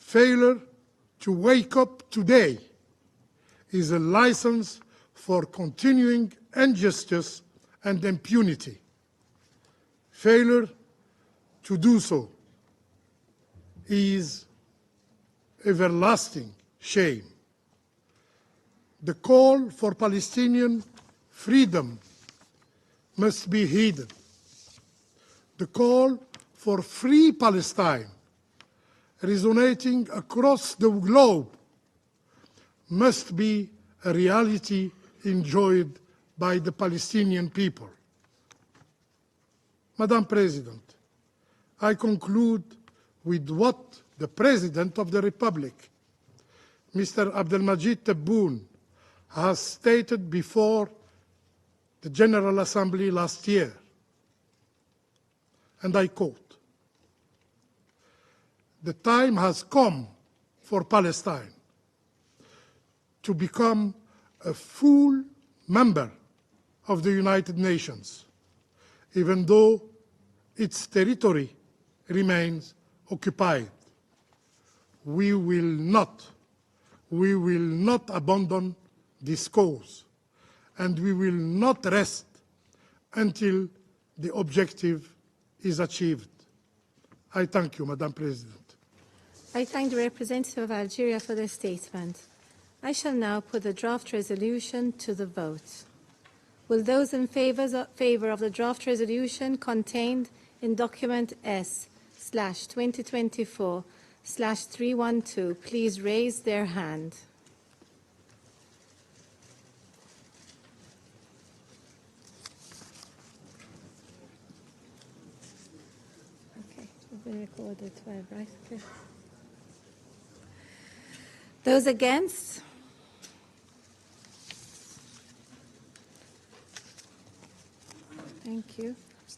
Failure to wake up today is a license for continuing injustice and impunity. Failure to do so is everlasting shame. The call for Palestinian freedom must be heeded. The call for free Palestine, resonating across the globe, must be a reality enjoyed by the Palestinian people. Madam President, I conclude with what the President of the Republic, Mr. Abdelmajid Tebboune, has stated before the General Assembly last year, and I quote, "The time has come for Palestine to become a full member of the United Nations, even though its territory remains occupied. We will not abandon this cause, and we will not rest until the objective is achieved." I thank you, Madam President. I thank the representative of Algeria for their statement. I shall now put the draft resolution to the vote. Will those in favour of the draft resolution contained in document S/2024/312 please raise their hand? Okay, we've been recorded 12, right? Okay. Those against? Thank you.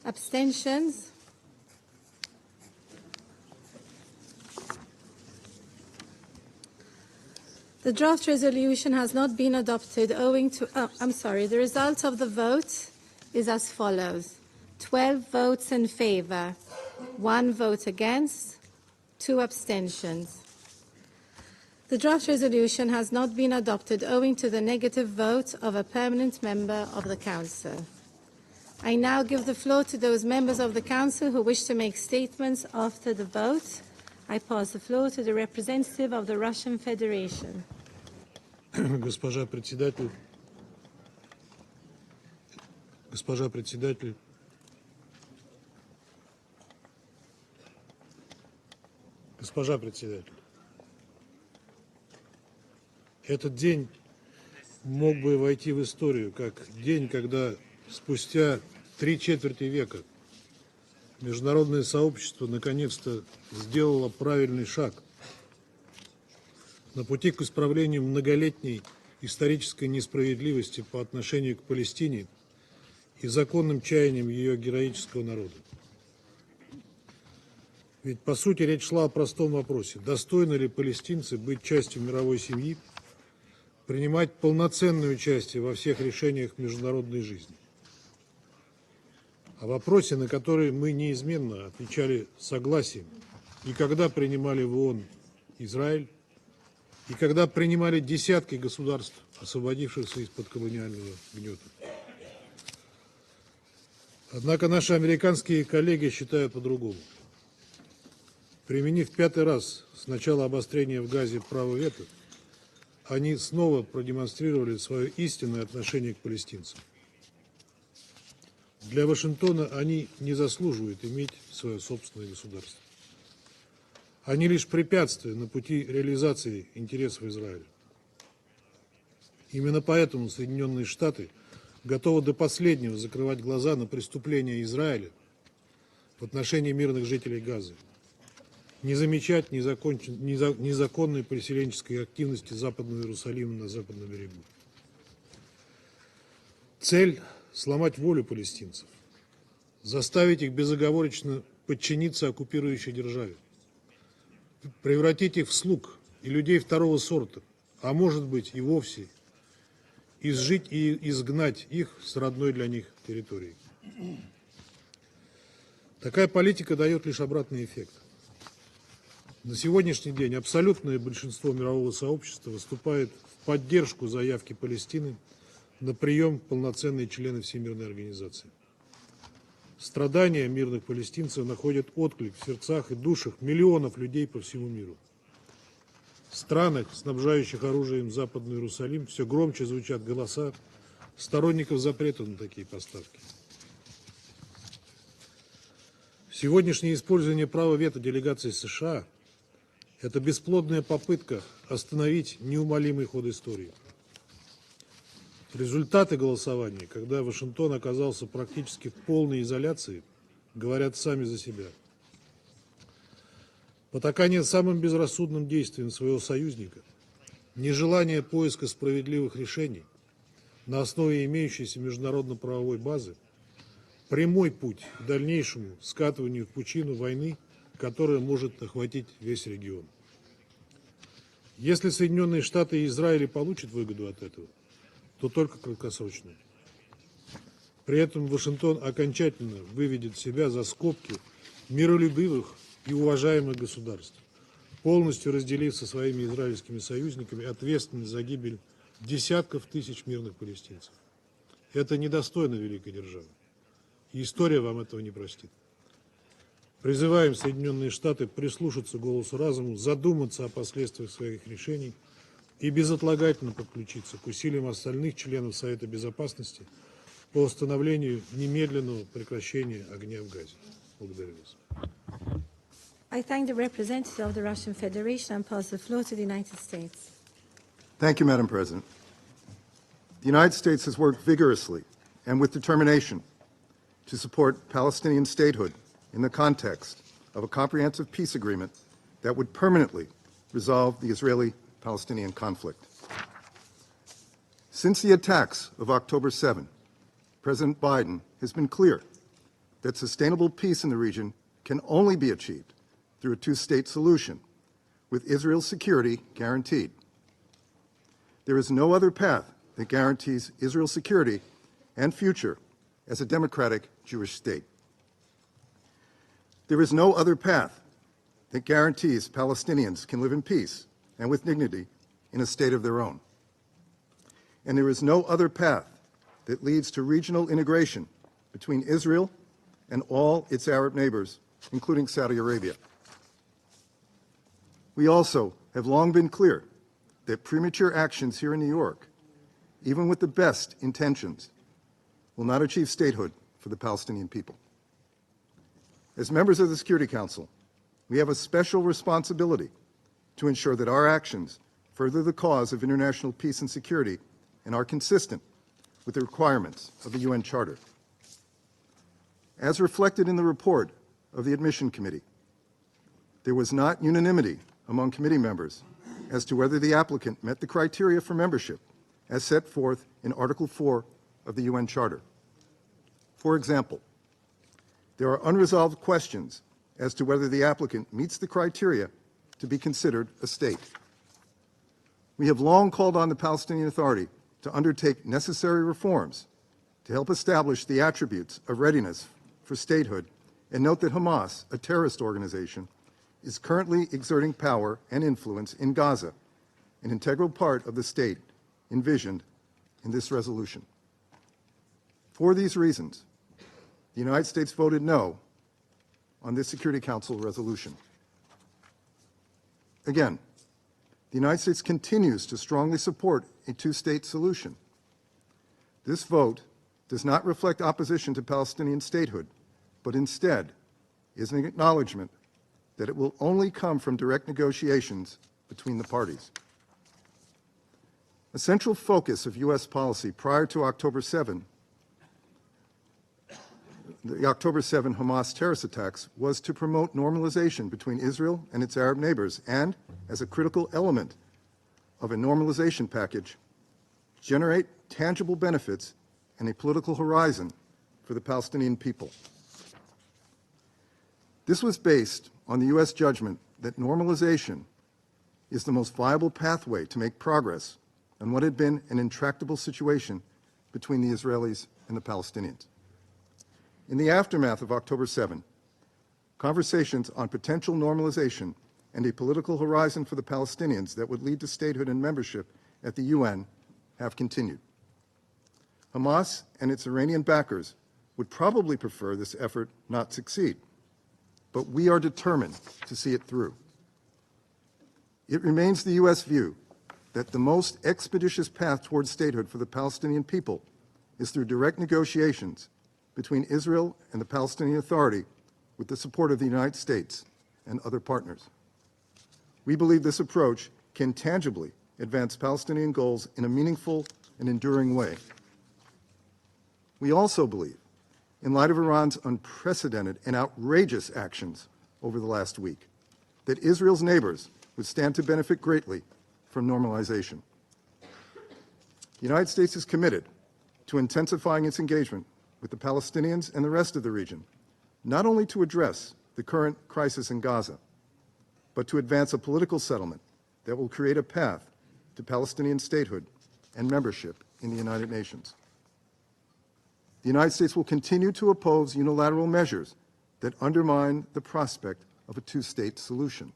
Abstentions? The draft resolution has not been adopted owing to, the result of the vote is as follows. 12 votes in favour, 1 vote against, 2 abstentions. The draft resolution has not been adopted owing to the negative vote of a permanent member of the Council. I now give the floor to those members of the Council who wish to make statements after the vote. I pass the floor to the representative of the Russian Federation. Госпожа председатель, этот день мог бы войти в историю как день, когда спустя 3/4 века международное сообщество наконец-то сделало правильный шаг на пути к исправлению многолетней исторической несправедливости по отношению к Палестине и законным чаяниям ее героического народа. Ведь, по сути, речь шла о простом вопросе: достойны ли палестинцы быть частью мировой семьи, принимать полноценное участие во всех решениях международной жизни. О вопросе, на который мы неизменно отвечали согласием, и когда принимали в ООН Израиль, и когда принимали десятки государств, освободившихся из-под колониального гнета. Однако наши американские коллеги считают по-другому. Применив 5-й раз с начала обострения в Газе право вето, они снова продемонстрировали свое истинное отношение к палестинцам. Для Вашингтона они не заслуживают иметь свое собственное государство. Они лишь препятствия на пути реализации интересов Израиля. Именно поэтому Соединенные Штаты готовы до последнего закрывать глаза на преступления Израиля в отношении мирных жителей Газы, не замечать незаконной переселенческой активности Западного Иерусалима на Западном берегу. Цель – сломать волю палестинцев, заставить их безоговорочно подчиниться оккупирующей державе, превратить их в слуг и людей второго сорта, а может быть и вовсе изжить и изгнать их с родной для них территории. Такая политика дает лишь обратный эффект. На сегодняшний день абсолютное большинство мирового сообщества выступает в поддержку заявки Палестины на прием в полноценные члены Всемирной организации. Страдания мирных палестинцев находят отклик в сердцах и душах миллионов людей по всему миру. В странах, снабжающих оружием Западный Иерусалим, все громче звучат голоса сторонников запрета на такие поставки. Сегодняшнее использование права вето делегации США – это бесплодная попытка остановить неумолимый ход истории. Результаты голосования, когда Вашингтон оказался практически в полной изоляции, говорят сами за себя. Потакание самым безрассудным действием своего союзника, нежелание поиска справедливых решений на основе имеющейся международно-правовой базы – прямой путь к дальнейшему скатыванию в пучину войны, которая может охватить весь регион. Если Соединенные Штаты и Израиль получат выгоду от этого, то только краткосрочную. При этом Вашингтон окончательно выведет себя за скобки миролюбивых и уважаемых государств, полностью разделив со своими израильскими союзниками ответственность за гибель десятков тысяч мирных палестинцев. Это недостойно великой державы. И история вам этого не простит. Призываем Соединенные Штаты прислушаться к голосу разума, задуматься о последствиях своих решений и безотлагательно подключиться к усилиям остальных членов Совета Безопасности по установлению немедленного прекращения огня в Газе. Благодарю вас. I thank the representative of the Russian Federation and pass the floor to the United States. Thank you, Madam President. The United States has worked vigorously and with determination to support Palestinian statehood in the context of a comprehensive peace agreement that would permanently resolve the Israeli-Palestinian conflict. Since the attacks of October 7, President Biden has been clear that sustainable peace in the region can only be achieved through a two-state solution, with Israel's security guaranteed. There is no other path that guarantees Israel's security and future as a democratic Jewish state. There is no other path that guarantees Palestinians can live in peace and with dignity in a state of their own. And there is no other path that leads to regional integration between Israel and all its Arab neighbors, including Saudi Arabia. We also have long been clear that premature actions here in New York, even with the best intentions, will not achieve statehood for the Palestinian people. As members of the Security Council, we have a special responsibility to ensure that our actions further the cause of international peace and security and are consistent with the requirements of the UN Charter. As reflected in the report of the Admission Committee, there was not unanimity among committee members as to whether the applicant met the criteria for membership as set forth in Article 4 of the UN Charter. For example, there are unresolved questions as to whether the applicant meets the criteria to be considered a state. We have long called on the Palestinian Authority to undertake necessary reforms to help establish the attributes of readiness for statehood, and note that Hamas, a terrorist organization, is currently exerting power and influence in Gaza, an integral part of the state envisioned in this resolution. For these reasons, the United States voted no on this Security Council resolution. Again, the United States continues to strongly support a two-state solution. This vote does not reflect opposition to Palestinian statehood, but instead is an acknowledgement that it will only come from direct negotiations between the parties. A central focus of U.S. policy prior to October 7, the October 7 Hamas terrorist attacks, was to promote normalization between Israel and its Arab neighbors and, as a critical element of a normalization package, generate tangible benefits and a political horizon for the Palestinian people. This was based on the U.S. judgment that normalization is the most viable pathway to make progress on what had been an intractable situation between the Israelis and the Palestinians. In the aftermath of October 7, conversations on potential normalization and a political horizon for the Palestinians that would lead to statehood and membership at the UN have continued. Hamas and its Iranian backers would probably prefer this effort not succeed, but we are determined to see it through. It remains the U.S. view that the most expeditious path towards statehood for the Palestinian people is through direct negotiations between Israel and the Palestinian Authority with the support of the United States and other partners. We believe this approach can tangibly advance Palestinian goals in a meaningful and enduring way. We also believe, in light of Iran's unprecedented and outrageous actions over the last week, that Israel's neighbors would stand to benefit greatly from normalization. The United States is committed to intensifying its engagement with the Palestinians and the rest of the region, not only to address the current crisis in Gaza, but to advance a political settlement that will create a path to Palestinian statehood and membership in the United Nations. The United States will continue to oppose unilateral measures that undermine the prospect of a two-state solution.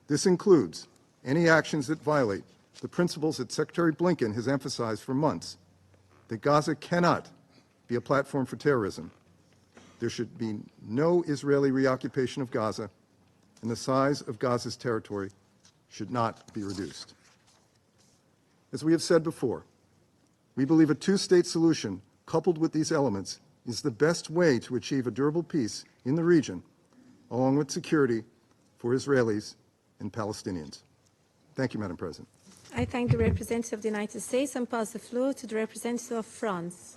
This includes any actions that violate the principles that Secretary Blinken has emphasized for months, that Gaza cannot be a platform for terrorism. There should be no Israeli reoccupation of Gaza, and the size of Gaza's territory should not be reduced. As we have said before, we believe a two-state solution coupled with these elements is the best way to achieve a durable peace in the region, along with security for Israelis and Palestinians. Thank you, Madam President. I thank the representative of the United States and pass the floor to the representative of France.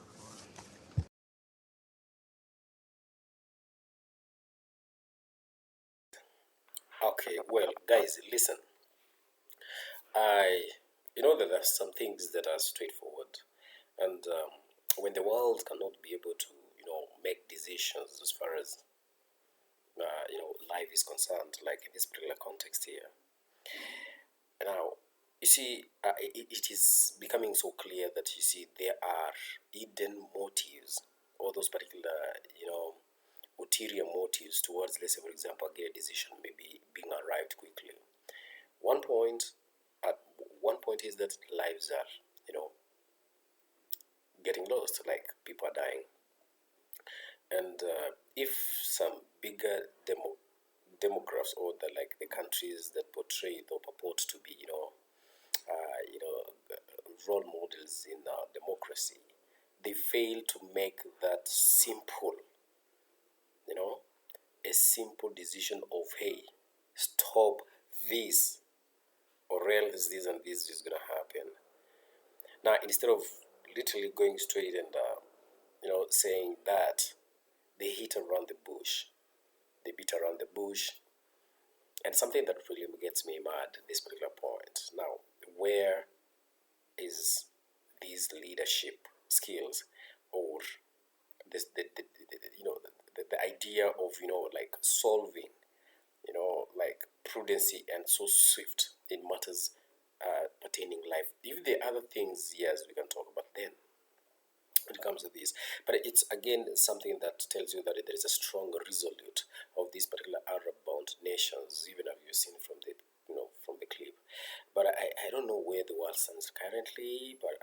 Okay, well, guys, listen. You know that there are some things that are straightforward, and when the world cannot be able to, make decisions as far as life is concerned, like in this particular context here. Now, you see, it is becoming so clear that there are hidden motives, or those particular, ulterior motives towards, let's say, for example, get a decision maybe being arrived quickly. One point is that lives are, getting lost, like people are dying. And if some bigger demographics or the countries that portray or purport to be, role models in democracy, they fail to make that simple, a simple decision of, hey, stop this, or else this and this is going to happen. Now, instead of literally going straight and, saying that, they hit around the bush. They beat around the bush. And something that really gets me mad at this particular point. Now, where is these leadership skills, or this, the idea of, solving, prudency and so swift in matters pertaining life? If there are other things, yes, we can talk about then when it comes to this. But it's, again, something that tells you that there is a strong resolute of these particular Arab-bound nations, even as you've seen from the, from the clip. But I don't know where the world stands currently, but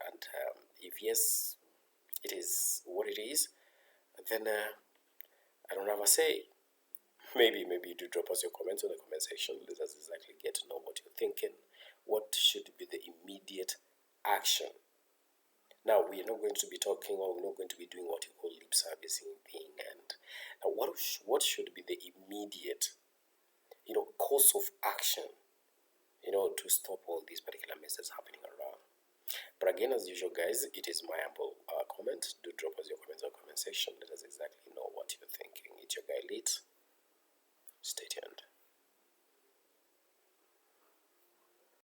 if yes, it is what it is, then I don't have a say. Maybe you do drop us your comments in the comment section. Let us exactly get to know what you're thinking. What should be the immediate action? Now, we are not going to be talking, or we're not going to be doing what you call lip servicing thing. And what should be the immediate, course of action, to stop all these particular messes happening around? But again, as usual, guys, it is my humble comment. Do drop us your comments in the comment section. Let us exactly know what you're thinking. It's your guy, Lit.